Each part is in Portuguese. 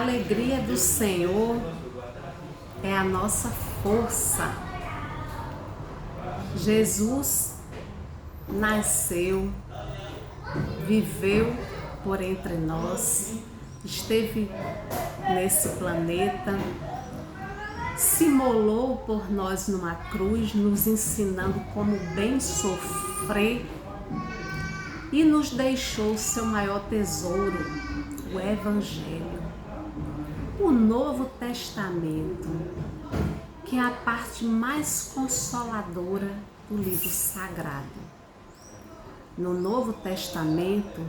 alegria do Senhor é a nossa força. Jesus nasceu, viveu por entre nós, esteve nesse planeta, se imolou por nós numa cruz, nos ensinando como bem sofrer e nos deixou seu maior tesouro, o Evangelho, o Novo Testamento, que é a parte mais consoladora do livro sagrado. No Novo Testamento,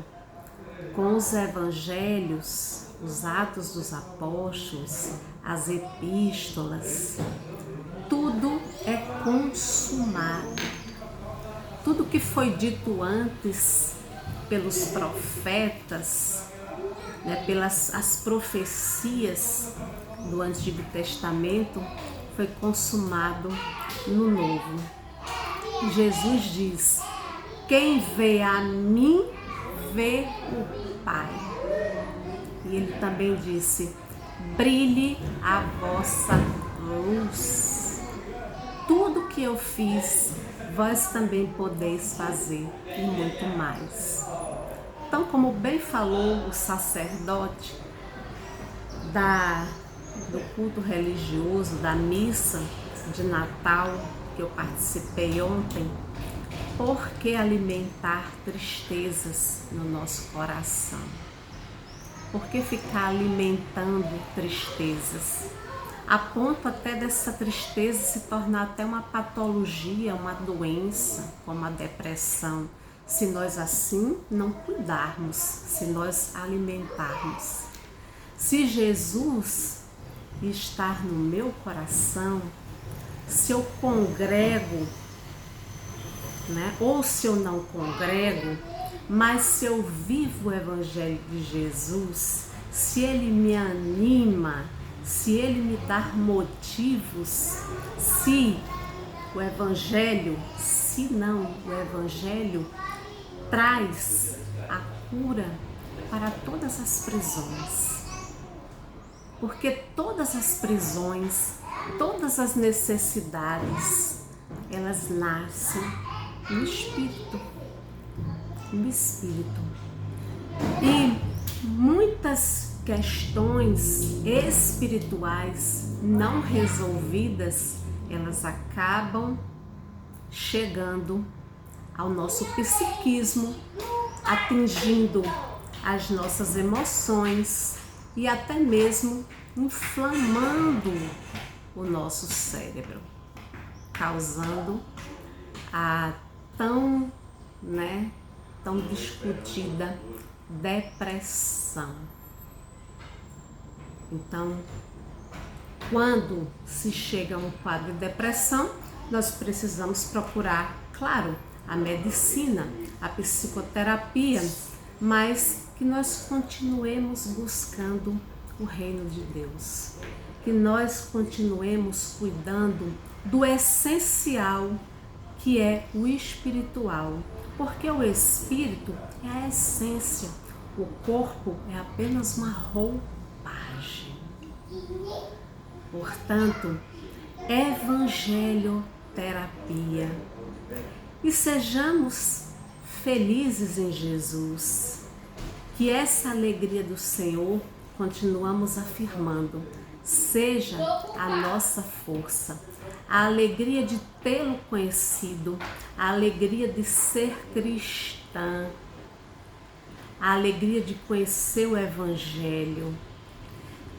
com os Evangelhos, os Atos dos Apóstolos, as Epístolas, tudo é consumado. Tudo que foi dito antes pelos profetas, pelas as profecias do Antigo Testamento, foi consumado no Novo. Jesus diz: quem vê a mim, vê o Pai. E ele também disse: brilhe a vossa luz. Tudo que eu fiz, vós também podeis fazer, e muito mais. Então, como bem falou o sacerdote do culto religioso, da missa de Natal, que eu participei ontem, por que alimentar tristezas no nosso coração? Por que ficar alimentando tristezas? A ponto até dessa tristeza se tornar até uma patologia, uma doença, como a depressão, se nós assim não cuidarmos, se nós alimentarmos. Se Jesus estar no meu coração, se eu congrego, ou se eu não congrego, mas se eu vivo o Evangelho de Jesus, se ele me anima, se ele me dá motivos, se o Evangelho traz a cura para todas as prisões. Porque todas as prisões, todas as necessidades, elas nascem no Espírito. No Espírito. E muitas questões espirituais não resolvidas, elas acabam chegando ao nosso psiquismo, atingindo as nossas emoções e até mesmo inflamando o nosso cérebro, causando a tão discutida depressão. Então, quando se chega a um quadro de depressão, nós precisamos procurar, claro, a medicina, a psicoterapia, mas que nós continuemos buscando o reino de Deus, que nós continuemos cuidando do essencial, que é o espiritual, porque o espírito é a essência, o corpo é apenas uma roupagem. Portanto, evangelioterapia. E sejamos felizes em Jesus, que essa alegria do Senhor, continuamos afirmando, seja a nossa força, a alegria de tê-lo conhecido, a alegria de ser cristã, a alegria de conhecer o Evangelho.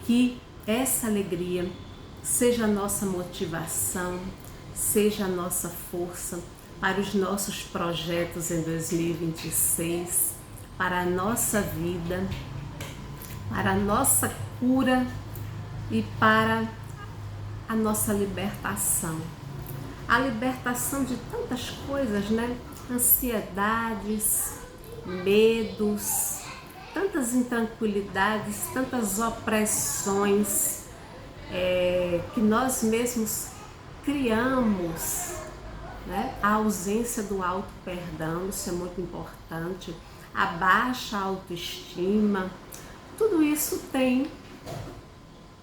Que essa alegria seja a nossa motivação, seja a nossa força para os nossos projetos em 2026, para a nossa vida, para a nossa cura e para a nossa libertação. A libertação de tantas coisas, Ansiedades, medos, tantas intranquilidades, tantas opressões que nós mesmos criamos, A ausência do auto-perdão, isso é muito importante, a baixa autoestima, tudo isso tem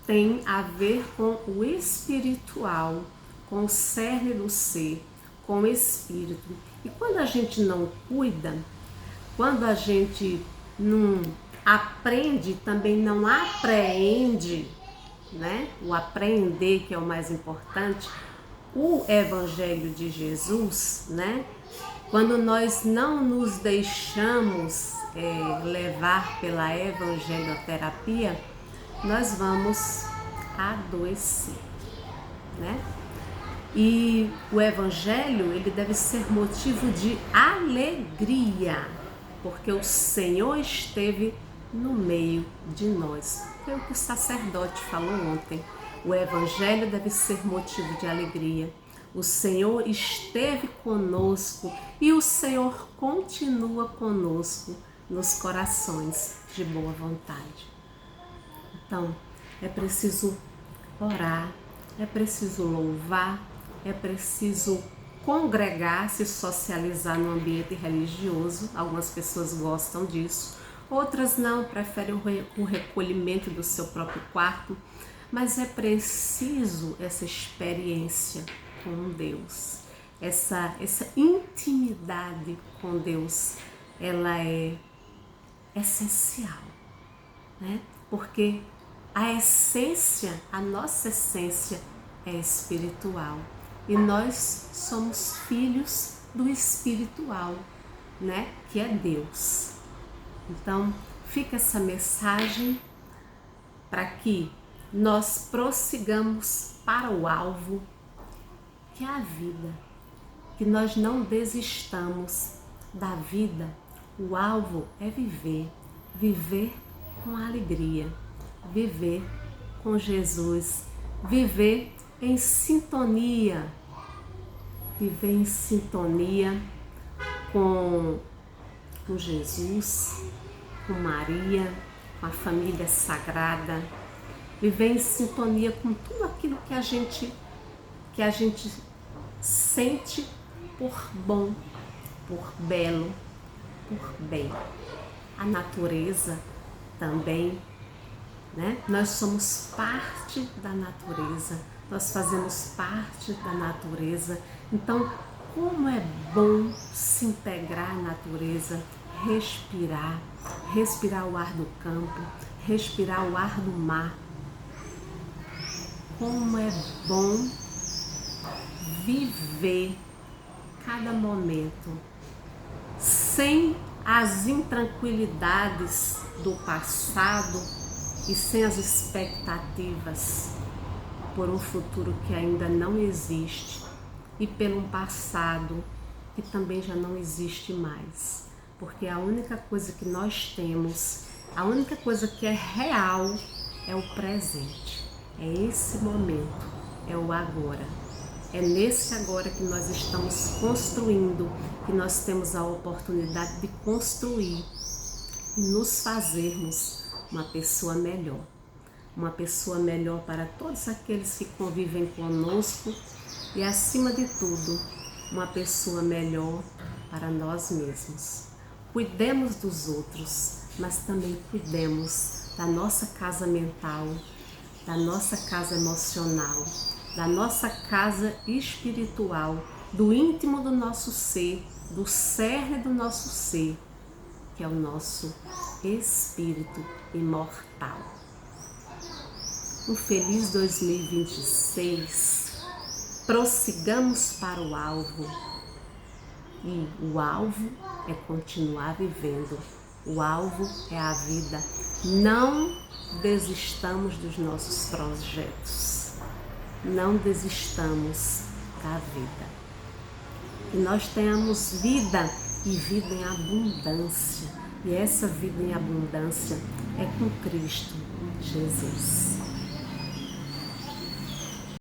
tem a ver com o espiritual, com o cerne do ser, com o espírito. E quando a gente não cuida, quando a gente não aprende, também não apreende, né? O aprender, que é o mais importante, o Evangelho de Jesus, né? Quando nós não nos deixamos levar pela evangelioterapia, nós vamos adoecer, né? E o Evangelho, ele deve ser motivo de alegria, porque o Senhor esteve no meio de nós. Foi o que o sacerdote falou ontem. O Evangelho deve ser motivo de alegria. O Senhor esteve conosco e o Senhor continua conosco nos corações de boa vontade. Então, é preciso orar, é preciso louvar, é preciso congregar, se socializar no ambiente religioso. Algumas pessoas gostam disso, outras não, preferem o recolhimento do seu próprio quarto, mas é preciso essa experiência com Deus, essa intimidade com Deus, ela é essencial, né? Porque a essência, a nossa essência é espiritual e nós somos filhos do espiritual, né? Que é Deus. Então, fica essa mensagem para que nós prossigamos para o alvo, que é a vida, que nós não desistamos da vida. O alvo é viver, viver com alegria, viver com Jesus, viver em sintonia, viver em sintonia com Jesus, com Maria, com a família sagrada, viver em sintonia com tudo aquilo que a gente sente por bom, por belo, por bem. A natureza também, né? Nós somos parte da natureza, nós fazemos parte da natureza. Então, como é bom se integrar à natureza, respirar o ar do campo, respirar o ar do mar. Como é bom viver cada momento sem as intranquilidades do passado e sem as expectativas por um futuro que ainda não existe e pelo um passado que também já não existe mais. Porque a única coisa que nós temos, a única coisa que é real é o presente, é esse momento, é o agora. É nesse agora que nós estamos construindo, que nós temos a oportunidade de construir e nos fazermos uma pessoa melhor para todos aqueles que convivem conosco e, acima de tudo, uma pessoa melhor para nós mesmos. Cuidemos dos outros, mas também cuidemos da nossa casa mental, da nossa casa emocional, da nossa casa espiritual, do íntimo do nosso ser, do cerne do nosso ser, que é o nosso espírito imortal. Um feliz 2026, prossigamos para o alvo, e o alvo é continuar vivendo, o alvo é a vida. Não desistamos dos nossos projetos. Não desistamos da vida. Que nós tenhamos vida e vida em abundância. E essa vida em abundância é com Cristo Jesus.